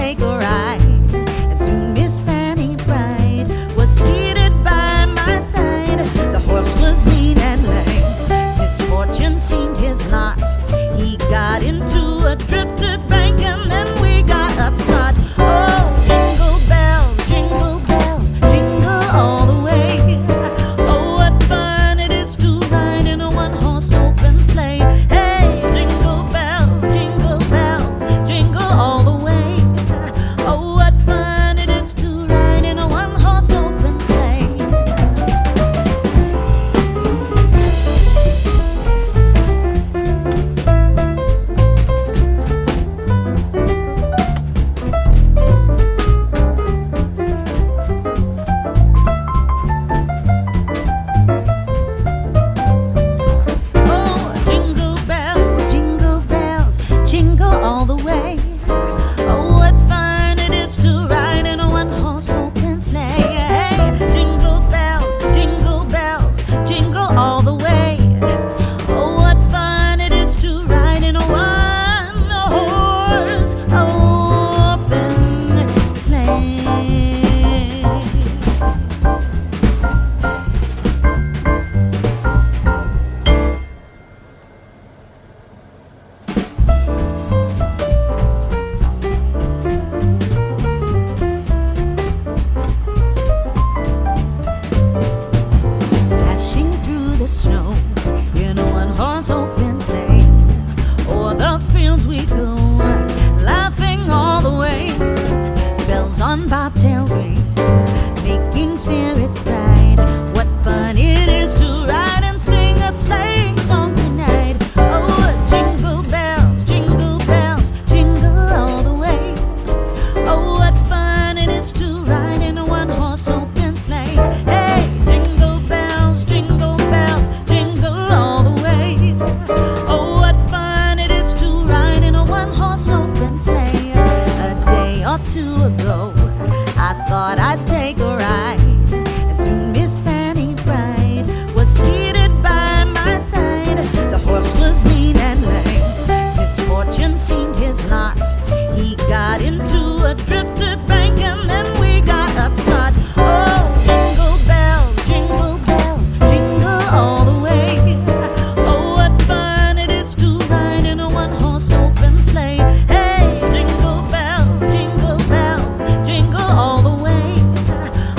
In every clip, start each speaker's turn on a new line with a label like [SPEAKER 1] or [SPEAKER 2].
[SPEAKER 1] take a ride. And soon Miss Fanny Bright was seated by my side. The horse was lean and lame, misfortune seemed his lot. He got into a drifted bank and then we got upside. Oh, jingle bells, jingle all the way. Oh, what fun it is to ride in a one-horse open sleigh. Hey, jingle bells, jingle all the way. Oh, what fun it is to ride in a one-horse open sleigh. All the way. Oh, what fun it is to ride in a one-horse open sleigh. Hey, jingle bells, jingle all the way. Oh, what fun it is to ride in a one-horse open sleigh. Snow in a one-horse open sleigh. O'er the fields we go, laughing all the way. Bells on bobtail ring, making spirits bright. What fun it is to ride and sing a sleighing song tonight. Oh, jingle bells, jingle all the way. Oh, what fun it is to ride in a one-horse open sleigh. Hey, jingle bells, jingle all the way. Oh, what fun it is to ride in a one-horse open sleigh. A day or two ago, I thought I'd take a ride, and soon Miss Fanny Bright was seated by my side. The horse was lean and lame, misfortune seemed his lot. He got into a drifted bank and then we got upside. Oh, jingle bells, jingle all the way. Oh, what fun it is to ride in a one-horse open sleigh. Hey, jingle bells, jingle all the way.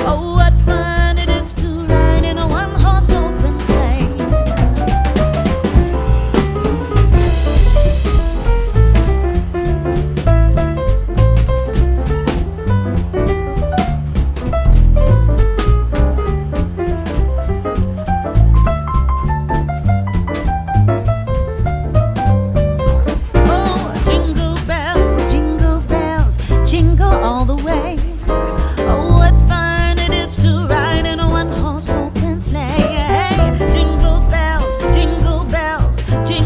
[SPEAKER 1] Oh, what fun it is to ride in a one-horse open sleigh. Oh, jingle bells, jingle all the way.